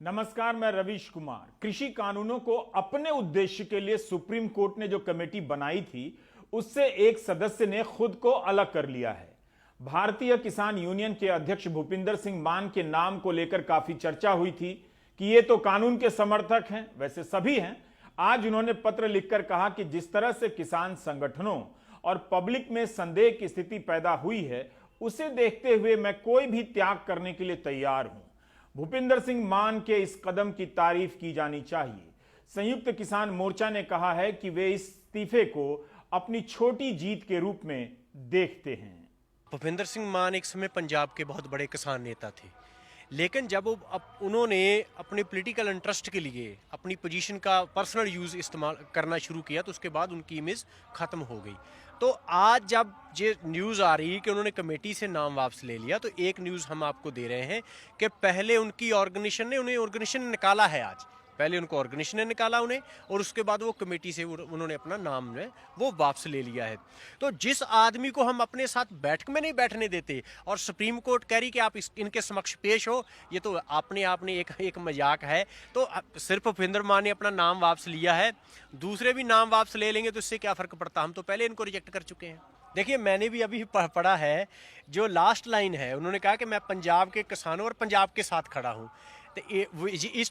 नमस्कार, मैं रवीश कुमार। कृषि कानूनों को अपने उद्देश्य के लिए सुप्रीम कोर्ट ने जो कमेटी बनाई थी, उससे एक सदस्य ने खुद को अलग कर लिया है। भारतीय किसान यूनियन के अध्यक्ष भूपिंदर सिंह मान के नाम को लेकर काफी चर्चा हुई थी कि ये तो कानून के समर्थक हैं, वैसे सभी हैं। आज उन्होंने पत्र लिखकर कहा कि जिस तरह से किसान संगठनों और पब्लिक में संदेह की स्थिति पैदा हुई है, उसे देखते हुए मैं कोई भी त्याग करने के लिए तैयार हूं। भूपिंदर सिंह मान के इस कदम की तारीफ की जानी चाहिए। संयुक्त किसान मोर्चा ने कहा है कि वे इस इस्तीफे को अपनी छोटी जीत के रूप में देखते हैं। भूपिंदर सिंह मान एक समय पंजाब के बहुत बड़े किसान नेता थे, लेकिन जब उन्होंने अपने पॉलिटिकल इंटरेस्ट के लिए अपनी पोजीशन का पर्सनल यूज़ इस्तेमाल करना शुरू किया तो उसके बाद उनकी इमेज ख़त्म हो गई। तो आज जब ये न्यूज़ आ रही है कि उन्होंने कमेटी से नाम वापस ले लिया, तो एक न्यूज़ हम आपको दे रहे हैं कि पहले उनकी ऑर्गेनाइजेशन ने निकाला है। आज पहले उनको ऑर्गेनाइजेशन ने निकाला उन्हें, और उसके बाद वो कमेटी से उन्होंने अपना नाम में वो वापस ले लिया है। तो जिस आदमी को हम अपने साथ बैठक में नहीं बैठने देते और सुप्रीम कोर्ट कह रही कि आप इनके समक्ष पेश हो, ये तो आपने एक मजाक है। तो सिर्फ भूपिंदर मान ने अपना नाम वापस लिया है, दूसरे भी नाम वापस ले लेंगे तो इससे क्या फ़र्क पड़ता। हम तो पहले इनको रिजेक्ट कर चुके हैं। देखिए, मैंने भी अभी पढ़ा है, जो लास्ट लाइन है, उन्होंने कहा कि मैं पंजाब के किसानों और पंजाब के साथ खड़ा हूँ। तो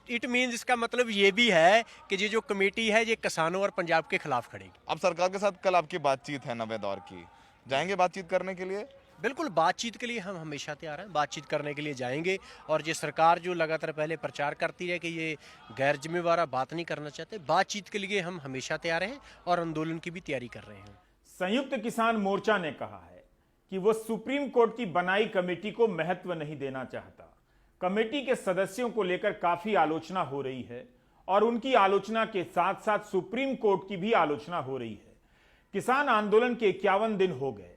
इट मीन्स, इसका मतलब ये भी है कि ये जो कमेटी है ये किसानों और पंजाब के खिलाफ खड़ेगी। अब सरकार के साथ कल आपकी बातचीत है नवे दौर की, जाएंगे बातचीत करने के लिए? बिल्कुल, बातचीत के लिए हम हमेशा तैयार हैं, बातचीत करने के लिए जाएंगे। और ये सरकार जो लगातार पहले प्रचार करती है कि ये गैर जिम्मेवार बात नहीं करना चाहते, बातचीत के लिए हम हमेशा तैयार हैं और आंदोलन की भी तैयारी कर रहे हैं। संयुक्त किसान मोर्चा ने कहा है कि वो सुप्रीम कोर्ट की बनाई कमेटी को महत्व नहीं देना चाहता। कमेटी के सदस्यों को लेकर काफी आलोचना हो रही है और उनकी आलोचना के साथ साथ सुप्रीम कोर्ट की भी आलोचना हो रही है। किसान आंदोलन के 51 दिन हो गए।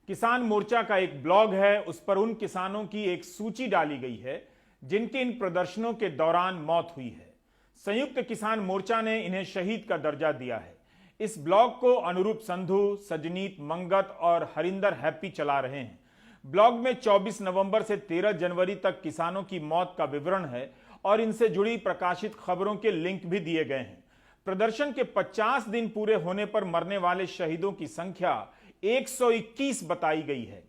किसान मोर्चा का एक ब्लॉग है, उस पर उन किसानों की एक सूची डाली गई है जिनके इन प्रदर्शनों के दौरान मौत हुई है। संयुक्त किसान मोर्चा ने इन्हें शहीद का दर्जा दिया है। इस ब्लॉग को अनुरूप संधू, सजनीत मंगत और हरिंदर हैप्पी चला रहे हैं। ब्लॉग में 24 नवंबर से 13 जनवरी तक किसानों की मौत का विवरण है और इनसे जुड़ी प्रकाशित खबरों के लिंक भी दिए गए हैं। प्रदर्शन के 50 दिन पूरे होने पर मरने वाले शहीदों की संख्या 121 बताई गई है।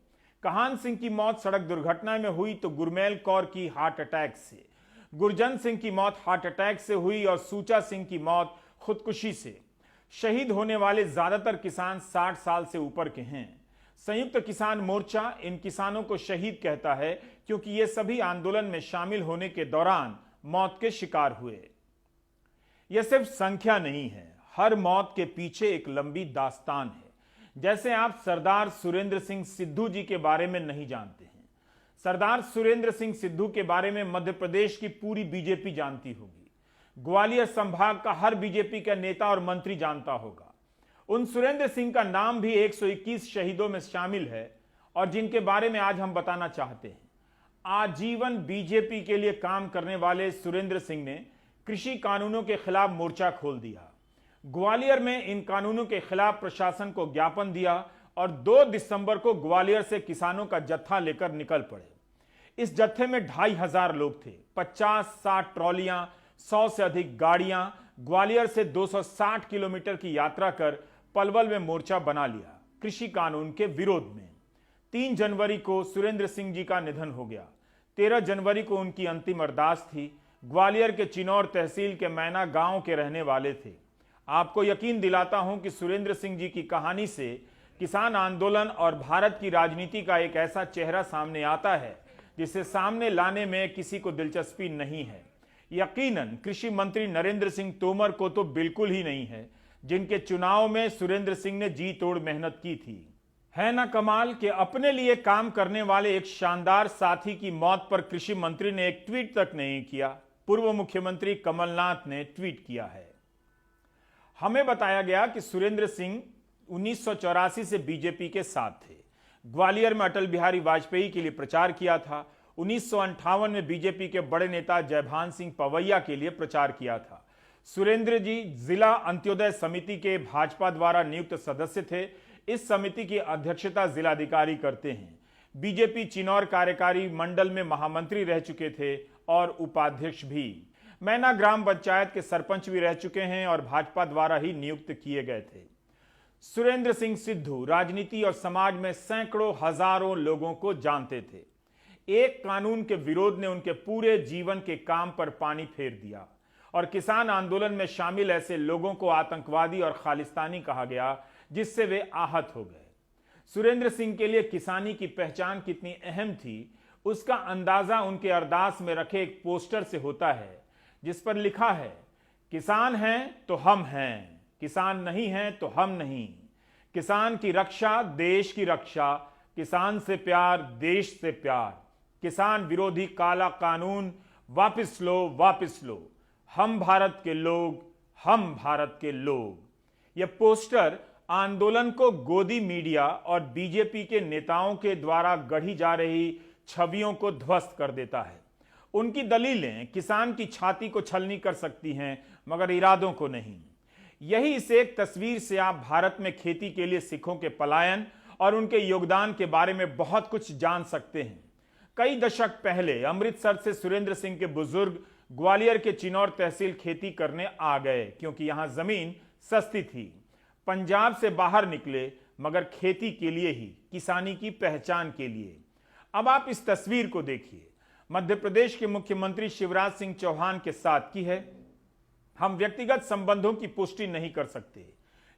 कहान सिंह की मौत सड़क दुर्घटना में हुई तो गुरमेल कौर की हार्ट अटैक से, गुरजन सिंह की मौत हार्ट अटैक से हुई और सूचा सिंह की मौत खुदकुशी से। शहीद होने वाले ज्यादातर किसान 60 साल से ऊपर के हैं। संयुक्त किसान मोर्चा इन किसानों को शहीद कहता है क्योंकि ये सभी आंदोलन में शामिल होने के दौरान मौत के शिकार हुए। यह सिर्फ संख्या नहीं है, हर मौत के पीछे एक लंबी दास्तान है। जैसे आप सरदार सुरेंद्र सिंह सिद्धू जी के बारे में नहीं जानते हैं। सरदार सुरेंद्र सिंह सिद्धू के बारे में मध्य प्रदेश की पूरी बीजेपी जानती होगी। ग्वालियर संभाग का हर बीजेपी का नेता और मंत्री जानता होगा। उन सुरेंद्र सिंह का नाम भी 121 शहीदों में शामिल है और जिनके बारे में आज हम बताना चाहते हैं। आजीवन बीजेपी के लिए काम करने वाले सुरेंद्र सिंह ने कृषि कानूनों के खिलाफ मोर्चा खोल दिया। ग्वालियर में इन कानूनों के खिलाफ प्रशासन को ज्ञापन दिया और 2 दिसंबर को ग्वालियर से किसानों का जत्था लेकर निकल पड़े। इस जत्थे में 2500 लोग थे। 50-60 ट्रॉलियां, 100 से अधिक गाड़ियां ग्वालियर से 260 किलोमीटर की यात्रा कर पलवल में मोर्चा बना लिया कृषि कानून के विरोध में। 3 जनवरी को सुरेंद्र सिंह जी का निधन हो गया। 13 जनवरी को उनकी अंतिम अरदास थी। ग्वालियर के चिनौर तहसील के मैना गांव के रहने वाले थे। आपको यकीन दिलाता हूं कि सुरेंद्र सिंह जी की कहानी से किसान आंदोलन और भारत की राजनीति का एक ऐसा चेहरा सामने आता है जिसे सामने लाने में किसी को दिलचस्पी नहीं है। यकीनन कृषि मंत्री नरेंद्र सिंह तोमर को तो बिल्कुल ही नहीं है, जिनके चुनाव में सुरेंद्र सिंह ने जी तोड़ मेहनत की थी। है ना कमाल कि अपने लिए काम करने वाले एक शानदार साथी की मौत पर कृषि मंत्री ने एक ट्वीट तक नहीं किया। पूर्व मुख्यमंत्री कमलनाथ ने ट्वीट किया है। हमें बताया गया कि सुरेंद्र सिंह 1984 से बीजेपी के साथ थे। ग्वालियर में अटल बिहारी वाजपेयी के लिए प्रचार किया था। 1958 में बीजेपी के बड़े नेता जयभान सिंह पवैया के लिए प्रचार किया था। सुरेंद्र जी जिला अंत्योदय समिति के भाजपा द्वारा नियुक्त सदस्य थे। इस समिति की अध्यक्षता जिलाधिकारी करते हैं। बीजेपी चिनौर कार्यकारी मंडल में महामंत्री रह चुके थे और उपाध्यक्ष भी। मैना ग्राम पंचायत के सरपंच भी रह चुके हैं और भाजपा द्वारा ही नियुक्त किए गए थे। सुरेंद्र सिंह सिद्धू राजनीति और समाज में सैकड़ों हजारों लोगों को जानते थे। एक कानून के विरोध ने उनके पूरे जीवन के काम पर पानी फेर दिया और किसान आंदोलन में शामिल ऐसे लोगों को आतंकवादी और खालिस्तानी कहा गया, जिससे वे आहत हो गए। सुरेंद्र सिंह के लिए किसानी की पहचान कितनी अहम थी, उसका अंदाजा उनके अरदास में रखे एक पोस्टर से होता है, जिस पर लिखा है, किसान हैं तो हम हैं, किसान नहीं हैं तो हम नहीं। किसान की रक्षा देश की रक्षा, किसान से प्यार देश से प्यार। किसान विरोधी काला कानून वापस लो, वापस लो। हम भारत के लोग, हम भारत के लोग। यह पोस्टर आंदोलन को गोदी मीडिया और बीजेपी के नेताओं के द्वारा गढ़ी जा रही छवियों को ध्वस्त कर देता है। उनकी दलीलें किसान की छाती को छलनी कर सकती हैं, मगर इरादों को नहीं। यही इस एक तस्वीर से आप भारत में खेती के लिए सिखों के पलायन और उनके योगदान के बारे में बहुत कुछ जान सकते हैं। कई दशक पहले अमृतसर से सुरेंद्र सिंह के बुजुर्ग ग्वालियर के चिनौर तहसील खेती करने आ गए, क्योंकि यहां जमीन सस्ती थी। पंजाब से बाहर निकले, मगर खेती के लिए ही, किसानी की पहचान के लिए। अब आप इस तस्वीर को देखिए, मध्य प्रदेश के मुख्यमंत्री शिवराज सिंह चौहान के साथ की है। हम व्यक्तिगत संबंधों की पुष्टि नहीं कर सकते,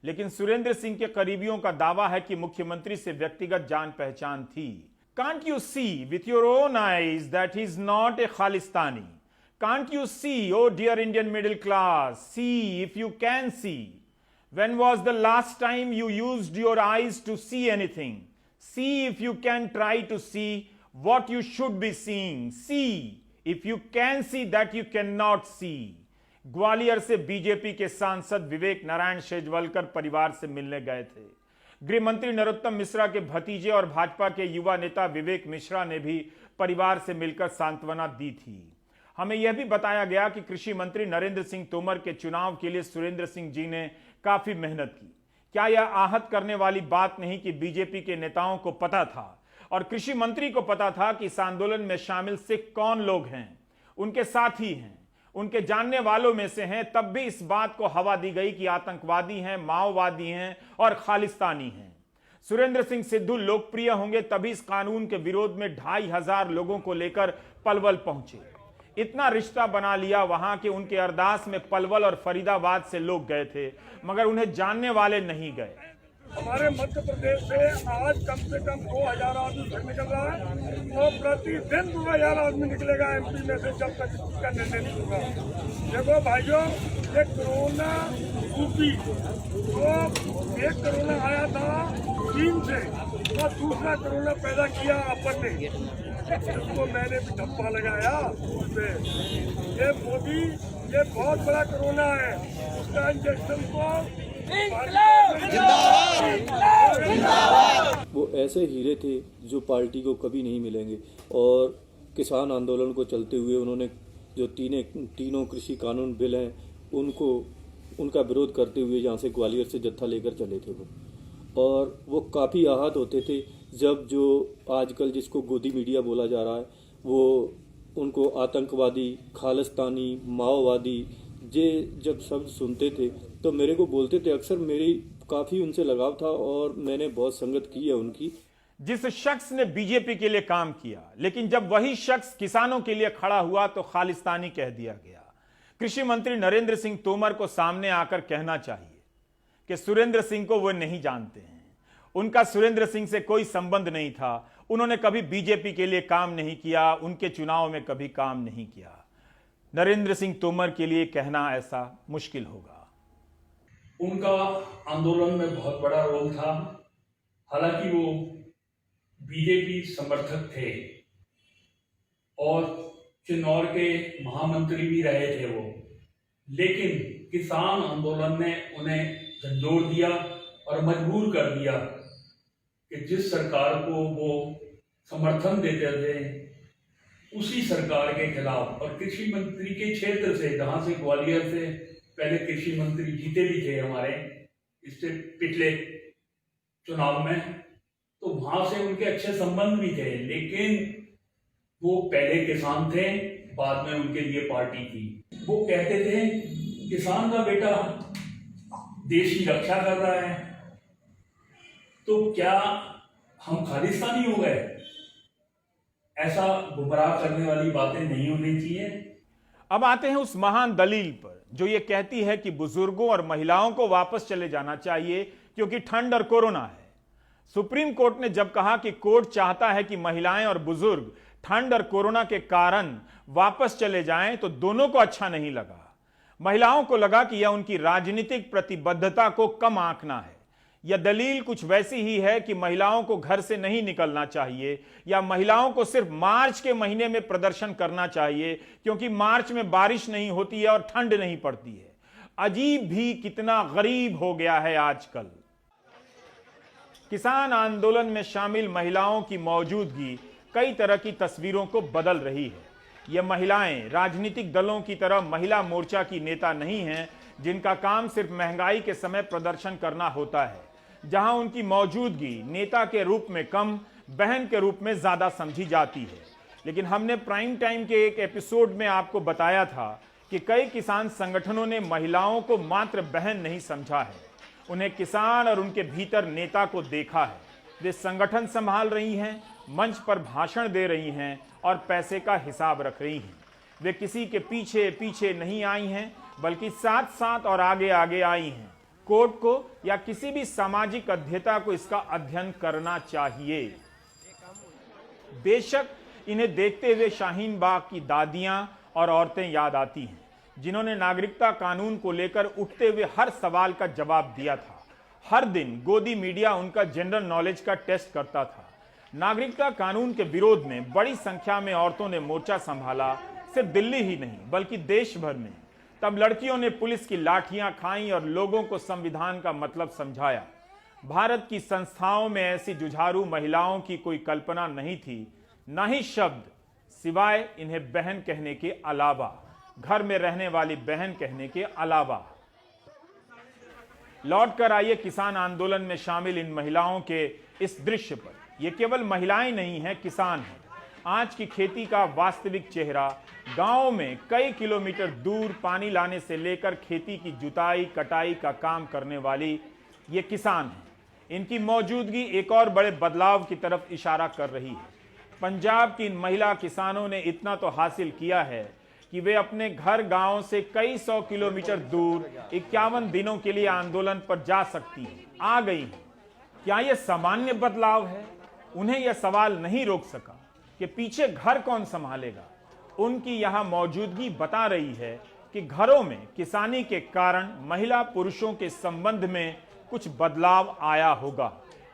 लेकिन सुरेंद्र सिंह के करीबियों का दावा है कि मुख्यमंत्री से व्यक्तिगत जान पहचान थी। Can't you see with your own eyes that he is not a Khalistani? Can't you see, oh dear Indian middle class, see if you can see. When was the last time you used your eyes to see anything? See if you can try to see what you should be seeing. See if you can see that you cannot see. Gwalior से BJP के सांसद विवेक नारायण शेजवलकर परिवार से मिलने गए थे। गृह मंत्री नरोत्तम मिश्रा के भतीजे और भाजपा के युवा नेता विवेक मिश्रा ने भी परिवार से मिलकर सांत्वना दी थी। हमें यह भी बताया गया कि कृषि मंत्री नरेंद्र सिंह तोमर के चुनाव के लिए सुरेंद्र सिंह जी ने काफी मेहनत की। क्या यह आहत करने वाली बात नहीं कि बीजेपी के नेताओं को पता था और कृषि मंत्री को पता था कि इस आंदोलन में शामिल सिख कौन लोग हैं, उनके साथी हैं, उनके जानने वालों में से हैं, तब भी इस बात को हवा दी गई कि आतंकवादी हैं, माओवादी हैं और खालिस्तानी हैं। सुरेंद्र सिंह सिद्धू लोकप्रिय होंगे तभी इस कानून के विरोध में 2500 लोगों को लेकर पलवल पहुंचे। इतना रिश्ता बना लिया वहां के उनके अरदास में पलवल और फरीदाबाद से लोग गए थे, मगर उन्हें जानने वाले नहीं गए। हमारे मध्य प्रदेश से आज कम से कम 2000 आदमी घर निकल रहा है और प्रतिदिन 2000 आदमी निकलेगा एमपी में से, जब तक इसका निर्णय नहीं होगा। देखो भाइयों, ये कोरोना सूपी, तो एक कोरोना आया था चीन से और दूसरा कोरोना पैदा किया अपन ने, जिसको मैंने भी धप्पा लगाया उससे। ये मोदी, ये बहुत बड़ा कोरोना है, उसका इंजेक्शन को वो ऐसे हीरे थे जो पार्टी को कभी नहीं मिलेंगे। और किसान आंदोलन को चलते हुए उन्होंने जो तीनों कृषि कानून बिल हैं उनका विरोध करते हुए यहाँ से ग्वालियर से जत्था लेकर चले थे वो, और वो काफ़ी आहत होते थे जब जो आजकल जिसको गोदी मीडिया बोला जा रहा है वो उनको आतंकवादी, खालिस्तानी, माओवादी जब शब्द सुनते थे तो मेरे को बोलते थे। अक्सर मेरी काफी उनसे लगाव था और मैंने बहुत संगत की है उनकी। जिस शख्स ने बीजेपी के लिए काम किया, लेकिन जब वही शख्स किसानों के लिए खड़ा हुआ तो खालिस्तानी कह दिया गया। कृषि मंत्री नरेंद्र सिंह तोमर को सामने आकर कहना चाहिए कि सुरेंद्र सिंह को वो नहीं जानते हैं, उनका सुरेंद्र सिंह से कोई संबंध नहीं था, उन्होंने कभी बीजेपी के लिए काम नहीं किया, उनके चुनाव में कभी काम नहीं किया। नरेंद्र सिंह तोमर के लिए कहना ऐसा मुश्किल होगा। उनका आंदोलन में बहुत बड़ा रोल था। हालांकि वो बीजेपी समर्थक थे और चिन्नौर के महामंत्री भी रहे थे वो, लेकिन किसान आंदोलन ने उन्हें झंझोर दिया और मजबूर कर दिया कि जिस सरकार को वो समर्थन देते थे उसी सरकार के खिलाफ, और कृषि मंत्री के क्षेत्र से, जहां से ग्वालियर से पहले कृषि मंत्री जीते भी थे हमारे इससे पिछले चुनाव में, तो वहां से उनके अच्छे संबंध भी थे। लेकिन वो पहले किसान थे, बाद में उनके लिए पार्टी थी। वो कहते थे किसान का बेटा देश की रक्षा कर रहा है, तो क्या हम खालिस्तानी हो गए? ऐसा गुमराह करने वाली बातें नहीं होनी चाहिए। अब आते हैं उस महान दलील पर जो ये कहती है कि बुजुर्गों और महिलाओं को वापस चले जाना चाहिए क्योंकि ठंड और कोरोना है। सुप्रीम कोर्ट ने जब कहा कि कोर्ट चाहता है कि महिलाएं और बुजुर्ग ठंड और कोरोना के कारण वापस चले जाएं, तो दोनों को अच्छा नहीं लगा। महिलाओं को लगा कि यह उनकी राजनीतिक प्रतिबद्धता को कम आंकना है। यह दलील कुछ वैसी ही है कि महिलाओं को घर से नहीं निकलना चाहिए या महिलाओं को सिर्फ मार्च के महीने में प्रदर्शन करना चाहिए क्योंकि मार्च में बारिश नहीं होती है और ठंड नहीं पड़ती है। अजीब भी कितना गरीब हो गया है आजकल। किसान आंदोलन में शामिल महिलाओं की मौजूदगी कई तरह की तस्वीरों को बदल रही है। यह महिलाएं राजनीतिक दलों की तरह महिला मोर्चा की नेता नहीं हैं जिनका काम सिर्फ महंगाई के समय प्रदर्शन करना होता है, जहां उनकी मौजूदगी नेता के रूप में कम, बहन के रूप में ज्यादा समझी जाती है। लेकिन हमने प्राइम टाइम के एक एपिसोड में आपको बताया था कि कई किसान संगठनों ने महिलाओं को मात्र बहन नहीं समझा है, उन्हें किसान और उनके भीतर नेता को देखा है। वे संगठन संभाल रही हैं, मंच पर भाषण दे रही हैं और पैसे का हिसाब रख रही हैं। वे किसी के पीछे पीछे नहीं आई हैं, बल्कि साथ साथ और आगे आगे आई हैं। कोर्ट को या किसी भी सामाजिक अध्येता को इसका अध्ययन करना चाहिए। बेशक इन्हें देखते हुए शाहीन बाग की दादियां और औरतें याद आती हैं, जिन्होंने नागरिकता कानून को लेकर उठते हुए हर सवाल का जवाब दिया था। हर दिन गोदी मीडिया उनका जनरल नॉलेज का टेस्ट करता था। नागरिकता कानून के विरोध में बड़ी संख्या में औरतों ने मोर्चा संभाला, सिर्फ दिल्ली ही नहीं बल्कि देश भर में। तब लड़कियों ने पुलिस की लाठियां खाई और लोगों को संविधान का मतलब समझाया। भारत की संस्थाओं में ऐसी जुझारू महिलाओं की कोई कल्पना नहीं थी, न ही शब्द, सिवाय इन्हें बहन कहने के अलावा, घर में रहने वाली बहन कहने के अलावा। लौट कर आइए किसान आंदोलन में शामिल इन महिलाओं के इस दृश्य पर। ये केवल महिलाएं नहीं हैं, किसान हैं। आज की खेती का वास्तविक चेहरा गांव में कई किलोमीटर दूर पानी लाने से लेकर खेती की जुताई कटाई का काम करने वाली ये किसान हैं। इनकी मौजूदगी एक और बड़े बदलाव की तरफ इशारा कर रही है। पंजाब की इन महिला किसानों ने इतना तो हासिल किया है कि वे अपने घर गांव से कई 100 किलोमीटर दूर 51 दिनों के लिए आंदोलन पर जा सकती हैं, आ गई हैं। क्या यह सामान्य बदलाव है? उन्हें यह सवाल नहीं रोक सका कि पीछे घर कौन संभालेगा। उनकी यहां मौजूदगी बता रही है कि घरों में किसानी के कारण महिला पुरुषों के संबंध में कुछ बदलाव आया होगा।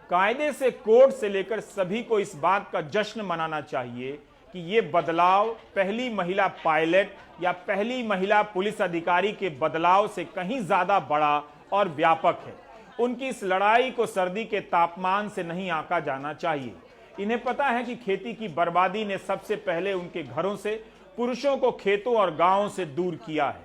कायदे से कोर्ट से लेकर सभी को इस बात का जश्न मनाना चाहिए कि ये बदलाव पहली महिला पायलट या पहली महिला पुलिस अधिकारी के बदलाव से कहीं ज्यादा बड़ा और व्यापक है। उनकी इस लड़ाई को सर्दी के तापमान से नहीं आंका जाना चाहिए। इन्हें पता है कि खेती की बर्बादी ने सबसे पहले उनके घरों से, पुरुषों को खेतों और गांवों से दूर किया है।